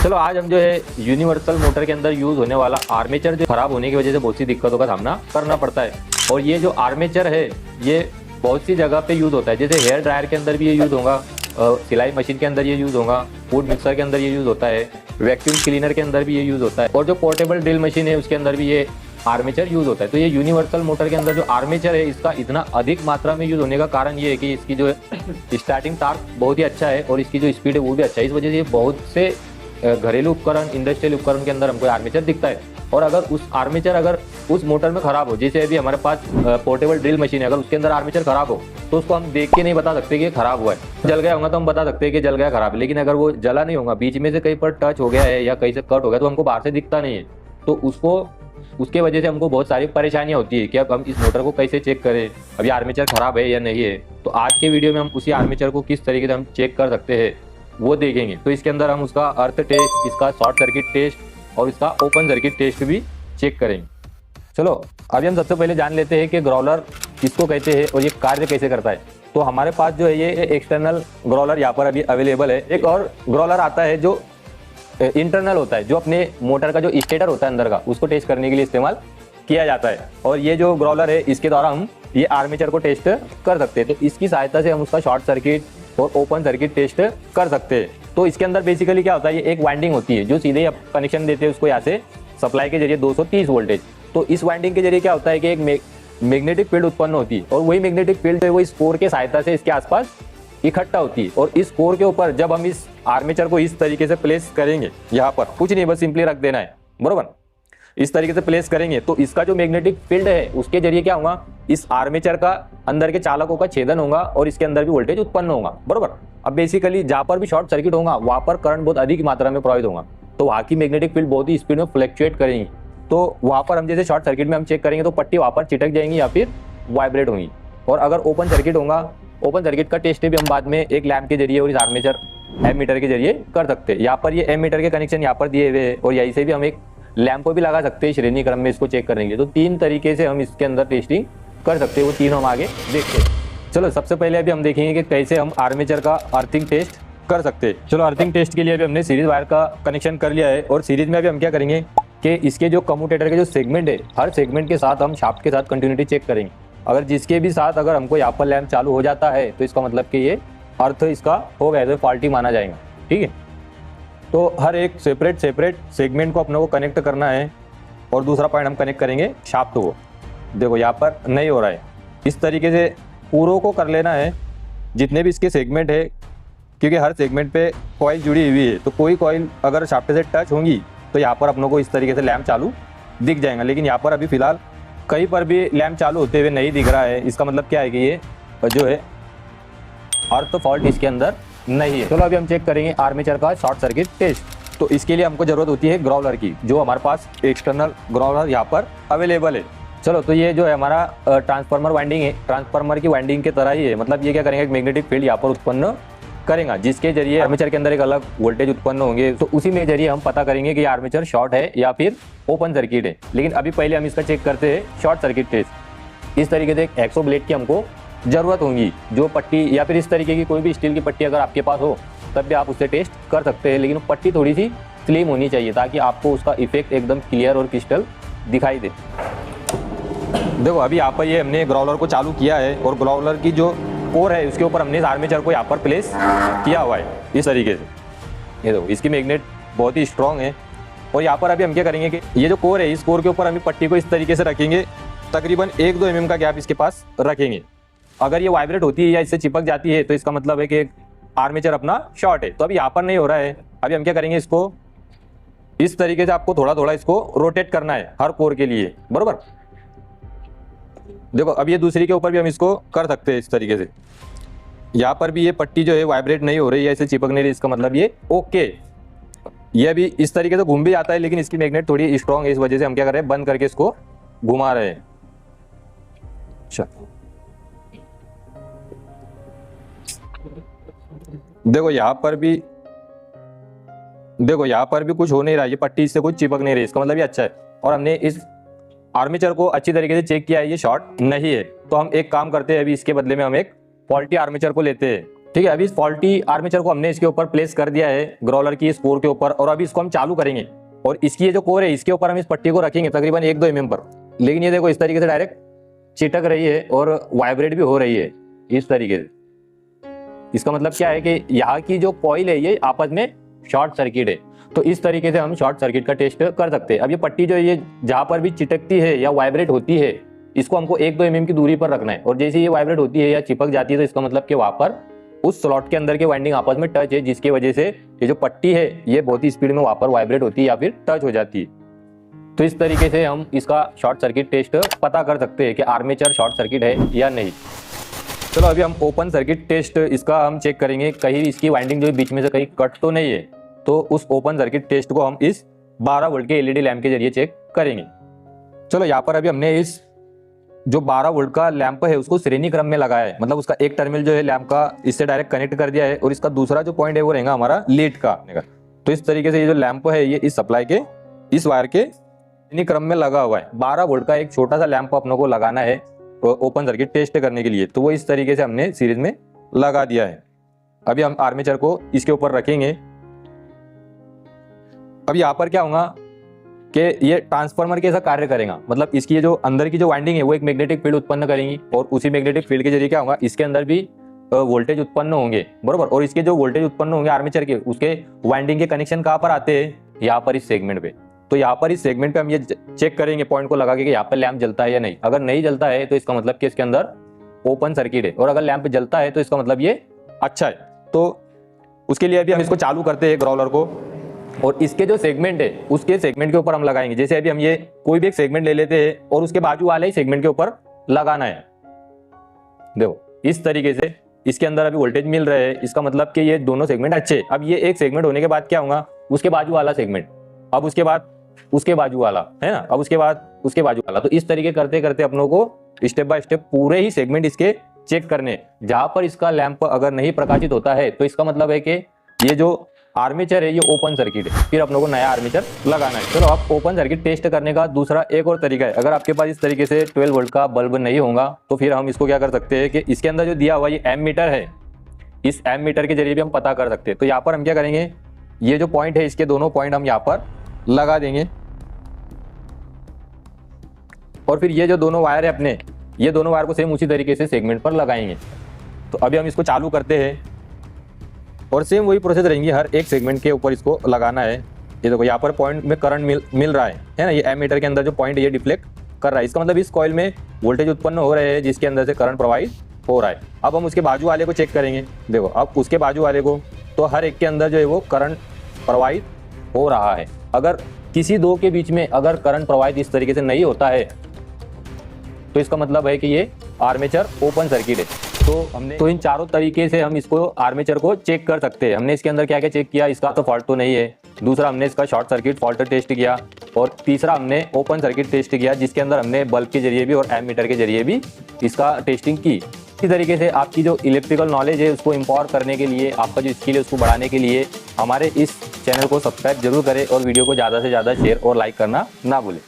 चलो आज हम जो है यूनिवर्सल मोटर के अंदर यूज होने वाला आर्मेचर जो खराब होने की वजह से बहुत सी दिक्कतों का सामना करना पड़ता है। और ये जो आर्मेचर है ये बहुत सी जगह पे यूज होता है, जैसे हेयर ड्रायर के अंदर भी ये यूज होगा, सिलाई मशीन के अंदर ये यूज होगा, फूड मिक्सर के अंदर ये यूज होता है, वैक्यूम क्लीनर के अंदर भी ये यूज होता है, और जो पोर्टेबल ड्रिल मशीन है उसके अंदर भी ये आर्मेचर यूज होता है। तो ये यूनिवर्सल मोटर के अंदर जो आर्मेचर है इसका इतना अधिक मात्रा में यूज होने का कारण ये है कि इसकी जो स्टार्टिंग टार्क बहुत ही अच्छा है और इसकी जो स्पीड है वो भी अच्छा है। इस वजह से बहुत से घरेलू उपकरण, इंडस्ट्रियल उपकरण के अंदर हमको आर्मेचर दिखता है। और अगर उस आर्मेचर अगर उस मोटर में खराब हो, जैसे अभी हमारे पास पोर्टेबल ड्रिल मशीन है, अगर उसके अंदर आर्मेचर खराब हो तो उसको हम देख के नहीं बता सकते कि खराब हुआ है। जल गया होगा तो हम बता सकते हैं कि जल गया खराब है, लेकिन अगर वो जला नहीं होगा, बीच में से कहीं पर टच हो गया है या कहीं से कट हो गया तो हमको बाहर से दिखता नहीं है। तो उसके वजह से हमको बहुत सारी परेशानियां होती है कि अब हम इस मोटर को कैसे चेक करें, अभी आर्मेचर खराब है या नहीं है। तो आज के वीडियो में हम उसी आर्मेचर को किस तरीके से हम चेक कर सकते हैं वो देखेंगे। तो इसके अंदर हम उसका अर्थ टेस्ट, इसका शॉर्ट सर्किट टेस्ट और इसका ओपन सर्किट टेस्ट भी चेक करेंगे। चलो अभी हम सबसे पहले जान लेते हैं कि ग्रोलर किसको कहते हैं और ये कार्य कैसे करता है। तो हमारे पास जो है ये एक्सटर्नल ग्रोलर यहाँ पर अभी अवेलेबल है। एक और ग्रोलर आता है जो इंटरनल होता है, जो अपने मोटर का जो स्टेटर होता है अंदर का, उसको टेस्ट करने के लिए इस्तेमाल किया जाता है। और ये जो ग्रोलर है इसके द्वारा हम ये आर्मेचर को टेस्ट कर सकते हैं। तो इसकी सहायता से हम उसका शॉर्ट सर्किट और ओपन सर्किट टेस्ट कर सकते हैं। तो इसके अंदर बेसिकली क्या होता है, ये एक वाइंडिंग होती है जो सीधे कनेक्शन देते हैं उसको यहाँ से सप्लाई के जरिए 230 वोल्टेज। तो इस वाइंडिंग के जरिए क्या होता है कि एक मैग्नेटिक फील्ड उत्पन्न होती है और वही मैग्नेटिक फील्ड है वो इस कोर के सहायता से इसके आसपास इकट्ठा होती है। और इस कोर के ऊपर जब हम इस आर्मेचर को इस तरीके से प्लेस करेंगे, यहाँ पर कुछ नहीं बस सिंपली रख देना है, बरोबर, इस तरीके से प्लेस करेंगे तो इसका जो मैग्नेटिक फील्ड है उसके जरिए क्या होगा, इस आर्मेचर का अंदर के चालकों का छेदन होगा और इसके अंदर भी वोल्टेज उत्पन्न होगा, बरोबर। अब बेसिकली जहाँ पर भी शॉर्ट सर्किट होगा वहाँ पर करंट बहुत अधिक मात्रा में प्रवाहित होगा, तो वहाँ की मैग्नेटिक फील्ड बहुत ही स्पीड में फ्लक्चुएट करेंगी। तो वहाँ पर हम जैसे शॉर्ट सर्किट में हम चेक करेंगे तो पट्टी वहाँ पर चिटक जाएंगी या फिर वाइब्रेट होंगी। और अगर ओपन सर्किट होगा, ओपन सर्किट का टेस्ट भी हम बाद में एक लैंप के जरिए और इस आर्मेचर एमीटर के जरिए कर सकते हैं। यहाँ पर ये एमीटर के कनेक्शन यहाँ पर दिए हुए हैं और यहीं से भी हम एक लैंप भी लगा सकते हैं श्रेणी क्रम में इसको चेक करेंगे। तो 3 तरीके से हम इसके अंदर टेस्टिंग कर सकते हैं, वो तीनों हम आगे देखते हैं। चलो सबसे पहले अभी हम देखेंगे कि कैसे हम आर्मेचर का अर्थिंग टेस्ट कर सकते हैं। चलो अर्थिंग टेस्ट के लिए अभी हमने सीरीज वायर का कनेक्शन कर लिया है और सीरीज में अभी हम क्या करेंगे कि इसके जो कम्यूटेटर के जो सेगमेंट है, हर सेगमेंट के साथ हम शाफ्ट के साथ कंटिन्यूटी चेक करेंगे। अगर जिसके भी साथ अगर हमको यहाँ पर लैंप चालू हो जाता है तो इसका मतलब कि ये अर्थ इसका हो गया, तो फॉल्टी माना जाएगा, ठीक है। तो हर एक सेपरेट सेगमेंट को अपने को कनेक्ट करना है और दूसरा पॉइंट हम कनेक्ट करेंगे शाफ्ट को। देखो यहाँ पर नहीं हो रहा है, इस तरीके से पूरों को कर लेना है जितने भी इसके सेगमेंट है, क्योंकि हर सेगमेंट पे कॉइल जुड़ी हुई है। तो कोई कॉइल अगर शाफ्ट से टच होंगी तो यहाँ पर अपनों को इस तरीके से लैंप चालू दिख जाएगा। लेकिन यहाँ पर अभी फिलहाल कहीं पर भी लैंप चालू होते हुए नहीं दिख रहा है। इसका मतलब क्या है कि ये जो है अर्थ फॉल्ट इसके अंदर नहीं है। चलो अभी हम चेक करेंगे आर्मेचर का शॉर्ट सर्किट टेस्ट। तो इसके लिए हमको जरूरत होती है ग्रोलर की, जो हमारे पास एक्सटर्नल ग्रोलर यहाँ पर अवेलेबल है। चलो तो ये जो है हमारा ट्रांसफार्मर वाइंडिंग है, ट्रांसफार्मर की वाइंडिंग की तरह ही है। मतलब ये क्या करेंगे, एक मैग्नेटिक फील्ड यहाँ पर उत्पन्न करेगा जिसके जरिए आर्मेचर के अंदर एक अलग वोल्टेज उत्पन्न होंगे। तो उसी में जरिए हम पता करेंगे कि आर्मेचर शॉर्ट है या फिर ओपन सर्किट है। लेकिन अभी पहले हम इसका चेक करते हैं शॉर्ट सर्किट टेस्ट। इस तरीके से एक एक्सो ब्लेड की हमको जरूरत होगी, जो पट्टी या फिर इस तरीके की कोई भी स्टील की पट्टी अगर आपके पास हो तब भी आप उससे टेस्ट कर सकते हैं। लेकिन पट्टी थोड़ी सी स्लिम होनी चाहिए ताकि आपको उसका इफेक्ट एकदम क्लियर और क्रिस्टल दिखाई दे। देखो अभी यहाँ पर ये हमने ग्रोलर को चालू किया है और ग्रोलर की जो कोर है उसके ऊपर हमने आर्मेचर को यहाँ पर प्लेस किया हुआ है इस तरीके से। ये देखो इसकी मैग्नेट बहुत ही स्ट्रॉन्ग है। और यहाँ पर अभी हम क्या करेंगे कि ये जो कोर है, इस कोर के ऊपर हम पट्टी को इस तरीके से रखेंगे, तकरीबन 1-2 mm का गैप इसके पास रखेंगे। अगर ये वाइब्रेट होती है या इससे चिपक जाती है तो इसका मतलब है कि आर्मेचर अपना शॉर्ट है। तो अभी यहाँ पर नहीं हो रहा है। अभी हम क्या करेंगे, इसको इस तरीके से आपको थोड़ा थोड़ा इसको रोटेट करना है हर कोर के लिए, बरोबर। देखो अब ये दूसरी के ऊपर भी हम इसको कर सकते हैं इस तरीके से। यहाँ पर भी ये पट्टी जो है वाइब्रेट नहीं हो रही है, इसे चिपक नहीं रही, इसका मतलब ये ओके। ये भी इस तरीके से घूम भी जाता है लेकिन इसकी मैग्नेट थोड़ी स्ट्रॉन्ग है, इस वजह से हम क्या कर रहे हैं, बंद करके इसको घुमा रहे हैं। देखो यहाँ पर भी कुछ हो नहीं रहा है, ये पट्टी इससे कुछ चिपक नहीं रही, इसका मतलब ये अच्छा है। और हमने इस आर्मेचर को अच्छी तरीके से चेक किया है, ये शॉर्ट नहीं है। तो हम एक काम करते हैं, अभी इसके बदले में हम एक फॉल्टी आर्मेचर को लेते हैं ठीक है, अभी इस फॉल्टी आर्मेचर को हमने इसके ऊपर प्लेस कर दिया है ग्रोलर की इस कोर के ऊपर, और अभी इसको हम चालू करेंगे और इसकी ये जो कोर है इसके ऊपर हम इस पट्टी को रखेंगे तकरीबन 1-2 mm पर। लेकिन ये देखो इस तरीके से डायरेक्ट चिटक रही है और वाइब्रेट भी हो रही है इस तरीके से। इसका मतलब क्या है कि यहाँ की जो कॉइल है ये आपस में शॉर्ट सर्किट है। तो इस तरीके से हम शॉर्ट सर्किट का टेस्ट कर सकते हैं। अब ये पट्टी जो है ये जहाँ पर भी चिटकती है या वाइब्रेट होती है इसको हमको 1-2 mm की दूरी पर रखना है, और जैसे ये वाइब्रेट होती है या चिपक जाती है तो इसका मतलब कि वहाँ पर उस स्लॉट के अंदर के वाइंडिंग आपस में टच है, जिसकी वजह से ये जो पट्टी है ये बहुत ही स्पीड में वहाँ पर वाइब्रेट होती है या फिर टच हो जाती है। तो इस तरीके से हम इसका शॉर्ट सर्किट टेस्ट पता कर सकते हैं कि आर्मेचर शॉर्ट सर्किट है या नहीं। चलो अभी हम ओपन सर्किट टेस्ट इसका हम चेक करेंगे, कहीं इसकी वाइंडिंग जो बीच में से कहीं कट तो नहीं है। तो उस ओपन सर्किट टेस्ट को हम इस 12 वोल्ट के LED लैंप के जरिए चेक करेंगे। चलो यहाँ पर अभी हमने इस जो 12 वोल्ट का लैंप है उसको श्रेणी क्रम में लगाया है, मतलब उसका एक टर्मिनल जो है लैंप का इससे डायरेक्ट कनेक्ट कर दिया है और इसका दूसरा जो पॉइंट है वो रहेगा हमारा लीड का। तो इस तरीके से ये जो लैंप है ये इस सप्लाई के इस वायर के श्रेणी क्रम में लगा हुआ है। 12 वोल्ट का एक छोटा सा लैंप अपनों को लगाना है ओपन सर्किट टेस्ट करने के लिए, तो वो इस तरीके से हमने सीरीज में लगा दिया है। अभी हम आर्मेचर को इसके ऊपर रखेंगे। अब यहाँ पर क्या होगा कि ये ट्रांसफार्मर के ऐसा कार्य करेगा, मतलब इसकी ये जो अंदर की जो वाइंडिंग है वो एक मैग्नेटिक फील्ड उत्पन्न करेंगी और उसी मैग्नेटिक फील्ड के जरिए क्या होगा इसके अंदर भी वोल्टेज उत्पन्न होंगे, बरोबर। और इसके जो वोल्टेज उत्पन्न होंगे आर्मेचर के उसके वाइंडिंग के कनेक्शन कहाँ पर आते हैं, यहाँ पर इस सेगमेंट पे। तो यहाँ पर इस सेगमेंट पे हम ये चेक करेंगे पॉइंट को लगा के कि यहाँ पर लैंप जलता है या नहीं। अगर नहीं जलता है तो इसका मतलब कि इसके अंदर ओपन सर्किट है, और अगर लैंप जलता है तो इसका मतलब ये अच्छा है। तो उसके लिए अभी हम इसको चालू करते हैं ग्रोलर को, और इसके जो सेगमेंट है उसके सेगमेंट के ऊपर हम लगाएंगे। जैसे अभी हम ये कोई भी एक सेगमेंट ले लेते हैं और उसके बाजू वाले ही सेगमेंट के ऊपर लगाना है। देखो इस तरीके से इसके अंदर अभी वोल्टेज मिल रहा है, इसका मतलब कि ये दोनों सेगमेंट अच्छे। अब ये एक सेगमेंट होने के बाद क्या होगा, उसके बाजू वाला सेगमेंट, अब उसके बाद उसके बाजू वाला, है ना, अब उसके बाद उसके बाजू वाला। तो इस तरीके करते करते अपनों को स्टेप बाय स्टेप पूरे ही सेगमेंट इसके चेक करने। जहां पर इसका लैंप अगर नहीं प्रकाशित होता है तो इसका मतलब है कि ये जो आर्मेचर है ये ओपन सर्किट है, फिर अपनों को नया आर्मेचर लगाना है। चलो आप ओपन सर्किट टेस्ट करने का दूसरा एक और तरीका है। अगर आपके पास इस तरीके से 12 वोल्ट का बल्ब नहीं होगा तो फिर हम इसको क्या कर सकते हैं कि इसके अंदर जो दिया हुआ ये एम मीटर है, इस एम मीटर के जरिए भी हम पता कर सकते हैं। तो यहाँ पर हम क्या करेंगे, ये जो पॉइंट है इसके दोनों पॉइंट हम यहाँ पर लगा देंगे, और फिर ये जो दोनों वायर है अपने, ये दोनों वायर को सेम उसी तरीके से सेगमेंट पर लगाएंगे। तो अभी हम इसको चालू करते हैं और सेम वही प्रोसेस रहेंगी, हर एक सेगमेंट के ऊपर इसको लगाना है। ये देखो यहाँ पर पॉइंट में करंट मिल रहा है ना, ये एम मीटर के अंदर जो पॉइंट ये डिफ्लेक्ट कर रहा है, इसका मतलब इस कॉइल में वोल्टेज उत्पन्न हो रहे हैं जिसके अंदर से करंट प्रवाहित हो रहा है। अब हम उसके बाजू वाले को चेक करेंगे। देखो अब उसके बाजू वाले को, तो हर एक के अंदर जो है वो करंट प्रवाहित हो रहा है। अगर किसी दो के बीच में अगर करंट प्रवाहित इस तरीके से नहीं होता है तो इसका मतलब है कि ये आर्मेचर ओपन सर्किट है। तो इन चारों तरीके से हम इसको आर्मेचर को चेक कर सकते हैं। हमने इसके अंदर क्या क्या चेक किया, इसका तो फॉल्ट तो नहीं है, दूसरा हमने इसका शॉर्ट सर्किट फॉल्ट टेस्ट किया, और तीसरा हमने ओपन सर्किट टेस्ट किया जिसके अंदर हमने बल्ब के जरिए भी और एम मीटर के जरिए भी इसका टेस्टिंग की। इसी तरीके से आपकी जो इलेक्ट्रिकल नॉलेज है उसको इम्पावर करने के लिए, आपका जो स्किल है उसको बढ़ाने के लिए हमारे इस चैनल को सब्सक्राइब जरूर करें और वीडियो को ज़्यादा से ज़्यादा शेयर और लाइक करना ना भूलें।